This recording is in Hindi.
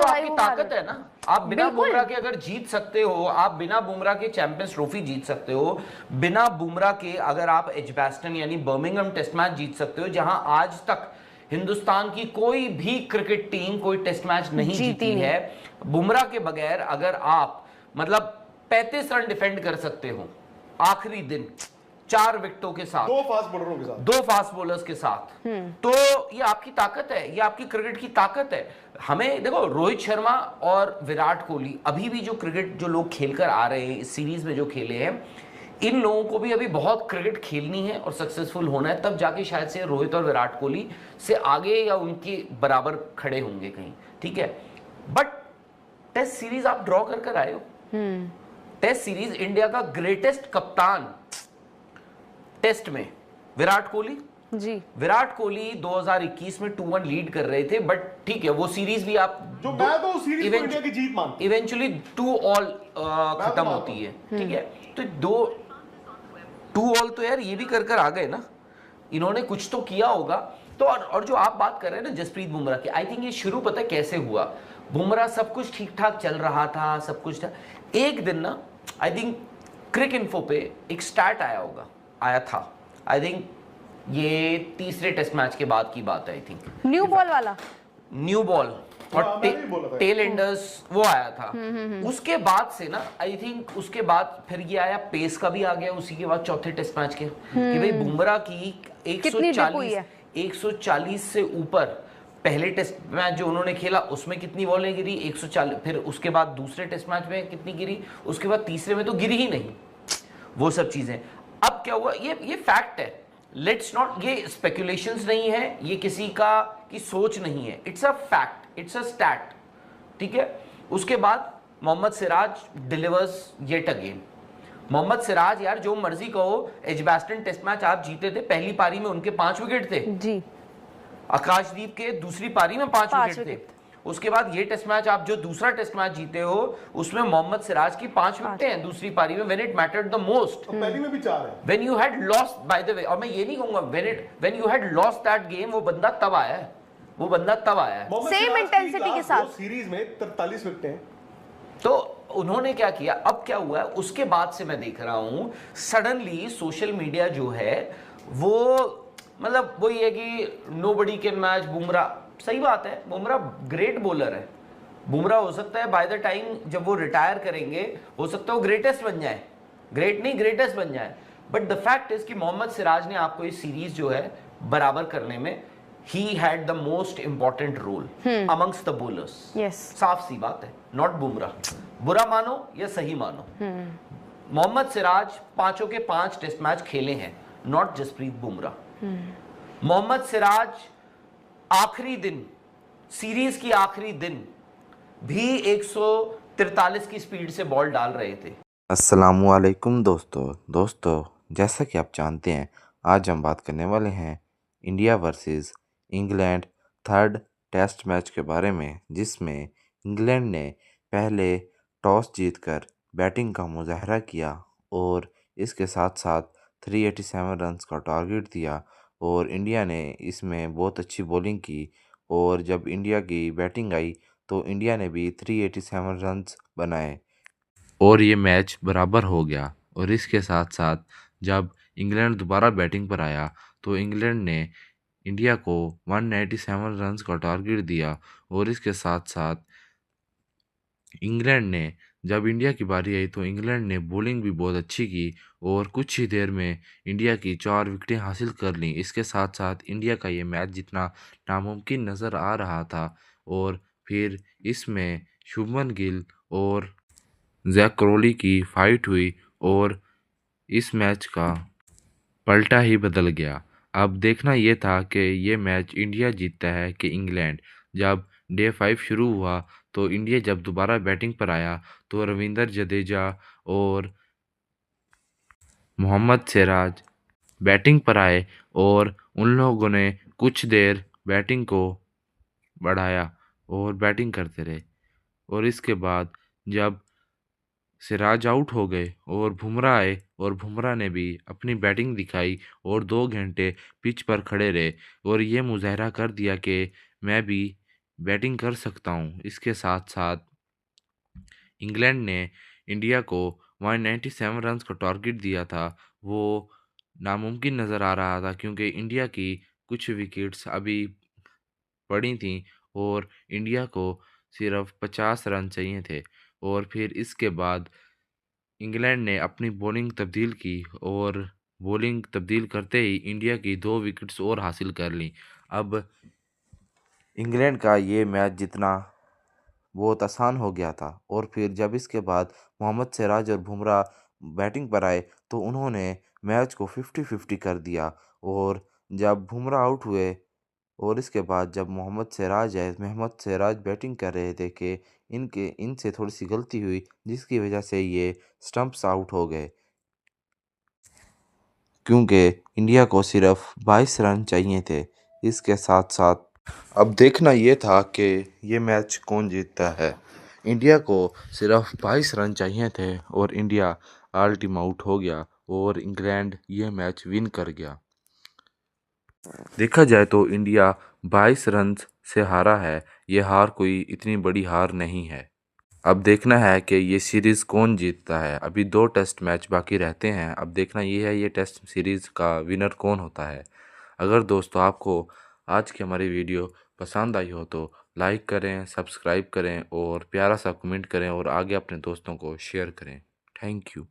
तो भाई आपकी वो ताकत है ना। आप बिना बिल्कुल। बुमराह के अगर जीत सकते हो, आप बिना बुमराह के चैंपियंस ट्रॉफी जीत सकते हो, बिना बुमराह के अगर आप एजबास्टन यानी बर्मिंघम टेस्ट मैच जीत सकते हो, जहां आज तक हिंदुस्तान की कोई भी क्रिकेट टीम कोई टेस्ट मैच नहीं जीती जीती नहीं। है बुमराह के बगैर। अगर आप मतलब 35 रन डिफेंड कर सकते हो आखिरी दिन 4 विकेटों के साथ, दो फास्ट बॉलरों के साथ, 2 फास्ट बॉलर्स के साथ, तो ये आपकी ताकत है, ये आपकी क्रिकेट की ताकत है। हमें देखो, रोहित शर्मा और विराट कोहली अभी भी जो क्रिकेट जो लोग खेलकर आ रहे हैं इस सीरीज में जो खेले हैं, इन लोगों को भी अभी बहुत क्रिकेट खेलनी है और सक्सेसफुल होना है, तब जाके शायद से रोहित और विराट कोहली से आगे या उनके बराबर खड़े होंगे कहीं, ठीक है। बट टेस्ट सीरीज आप ड्रॉ कर कर आए हो। टेस्ट सीरीज इंडिया का ग्रेटेस्ट कप्तान टेस्ट में विराट कोहली। जी। विराट कोहली 2021 में 2-1 लीड कर रहे थे, बट ठीक है वो सीरीज भी आप जो मैं तो उस सीरीज को इंडिया की जीत मानता हूं। इवेंचुअली 2-2 खत्म होती है, ठीक है। तो 2-2 तो यार ये भी कर कर आ गए ना, इन्होंने कुछ तो किया होगा। तो और जो आप बात कर रहे हैं ना जसप्रीत बुमराह की, आई थिंक ये शुरू पता है कैसे हुआ। बुमराह सब कुछ ठीक ठाक चल रहा था, सब कुछ था। एक दिन ना आई थिंक क्रिक इन्फो पे एक स्टैट आया था, आई थिंक ये तीसरे टेस्ट मैच के बाद की बात है, आई थिंक न्यू बॉल वाला, न्यू बॉल और मैंने भी बोला था। टेल एंडर्स वो आया था। उसके बाद से ना आई थिंक उसके बाद फिर ये आया, पेस का भी आ गया उसी के बाद चौथे टेस्ट मैच के, कि भाई बुमराह की कितनी डिप हुई है? 140 से ऊपर पहले टेस्ट मैच जो उन्होंने खेला उसमें कितनी बॉलें गिरी 140, फिर उसके बाद दूसरे टेस्ट मैच में कितनी गिरी, उसके बाद तीसरे में तो गिरी ही नहीं, वो सब चीजें। अब क्या हुआ, ये फैक्ट है, लेट्स नॉट, ये स्पेकुलेशंस नहीं है, ये किसी का की सोच नहीं है, it's a fact, it's a stat, ठीक है। उसके बाद Mohammed Siraj delivers yet again. Mohammed Siraj यार जो मर्जी कहो, एजबास्टन टेस्ट मैच आप जीते थे, पहली पारी में उनके 5 विकेट थे जी। आकाशदीप के, दूसरी पारी में 5 विकेट थे। उसके बाद ये टेस्ट मैच आप जो दूसरा टेस्ट मैच जीते हो उसमें मोहम्मद सिराज की 5 विकेटें हैं दूसरी पारी में, when it mattered the most. पहली में भी 4 है। When you had lost, by the way, और मैं ये नहीं कहूंगा when you had lost that game, वो बंदा तब आया है, वो बंदा तब आया है। सेम इंटेंसिटी के साथ सीरीज में 43 विकेटें हैं। तो उन्होंने क्या किया, अब क्या हुआ है उसके बाद से मैं देख रहा हूं सडनली सोशल मीडिया जो है वो मतलब वही है कि नोबडी कैन मैच बुमराह। सही बात है, बुमराह ग्रेट बॉलर है, बुमराह हो सकता है बाय द टाइम जब वो रिटायर करेंगे हो सकता है वो ग्रेटेस्ट बन जाए, ग्रेट नहीं ग्रेटेस्ट बन जाए। बट द फैक्ट इज कि मोहम्मद सिराज ने आपको इस सीरीज जो है बराबर करने में ही had the most important role amongst the bowlers. Yes, साफ सी बात है, नॉट बुमराह। बुरा मानो या सही मानो, मोहम्मद सिराज 5 के 5 टेस्ट मैच खेले हैं, नॉट जसप्रीत बुमराह। मोहम्मद सिराज आखिरी दिन, सीरीज की आखिरी दिन भी 143 की स्पीड से बॉल डाल रहे थे। अस्सलामुअलैकुम दोस्तों, जैसा कि आप जानते हैं आज हम बात करने वाले हैं India versus England third test match के बारे में, जिसमें इंग्लैंड ने पहले टॉस जीतकर बैटिंग का मुजाहरा किया और इसके साथ साथ 387 रन्स का टारगेट दिया और इंडिया ने इसमें बहुत अच्छी बॉलिंग की और जब इंडिया की बैटिंग आई तो इंडिया ने भी 387 रन्स बनाए और ये मैच बराबर हो गया। और इसके साथ साथ जब इंग्लैंड दोबारा बैटिंग पर आया तो इंग्लैंड ने इंडिया को 197 रन्स का टारगेट दिया और इसके साथ साथ इंग्लैंड ने जब इंडिया की बारी आई तो इंग्लैंड ने बॉलिंग भी बहुत अच्छी की और कुछ ही देर में इंडिया की 4 विकेटें हासिल कर लीं। इसके साथ साथ इंडिया का ये मैच जितना नामुमकिन नज़र आ रहा था और फिर इसमें शुभमन गिल और जैक क्रोली की फाइट हुई और इस मैच का पलटा ही बदल गया। अब देखना ये था कि ये मैच इंडिया जीतता है कि इंग्लैंड। जब डे 5 शुरू हुआ तो इंडिया जब दोबारा बैटिंग पर आया तो रविंद्र जडेजा और मोहम्मद सिराज बैटिंग पर आए और उन लोगों ने कुछ देर बैटिंग को बढ़ाया और बैटिंग करते रहे और इसके बाद जब सिराज आउट हो गए और बुमराह आए और बुमराह ने भी अपनी बैटिंग दिखाई और 2 घंटे पिच पर खड़े रहे और ये मुजाहरा कर दिया कि मैं भी बैटिंग कर सकता हूँ। इसके साथ साथ इंग्लैंड ने इंडिया को 197 रन्स का टारगेट दिया था, वो नामुमकिन नज़र आ रहा था क्योंकि इंडिया की कुछ विकेट्स अभी पड़ी थीं और इंडिया को सिर्फ 50 रन चाहिए थे। और फिर इसके बाद इंग्लैंड ने अपनी बॉलिंग तब्दील की और बॉलिंग तब्दील करते ही इंडिया की 2 विकेट्स और हासिल कर लीं। अब इंग्लैंड का ये मैच जीतना बहुत आसान हो गया था। और फिर जब इसके बाद मोहम्मद सिराज और बुमराह बैटिंग पर आए तो उन्होंने मैच को 50-50 कर दिया। और जब बुमराह आउट हुए और इसके बाद जब मोहम्मद सिराज बैटिंग कर रहे थे कि इनसे थोड़ी-सी गलती हुई जिसकी वजह से ये स्टंप्स आउट हो गए। क्योंकि इंडिया को सिर्फ 22 रन चाहिए थे। इसके साथ-साथ अब देखना ये था कि ये मैच कौन जीतता है। इंडिया को सिर्फ 22 रन चाहिए थे और इंडिया ऑल टीम आउट हो गया और इंग्लैंड ये मैच विन कर गया। देखा जाए तो इंडिया 22 रन से हारा है। ये हार कोई इतनी बड़ी हार नहीं है। अब देखना है कि ये सीरीज़ कौन जीतता है। अभी 2 टेस्ट मैच बाकी रहते हैं। अब देखना ये है ये टेस्ट सीरीज़ का विनर कौन होता है। अगर दोस्तों आपको आज की हमारी वीडियो पसंद आई हो तो लाइक करें, सब्सक्राइब करें और प्यारा सा कमेंट करें और आगे अपने दोस्तों को शेयर करें। Thank you.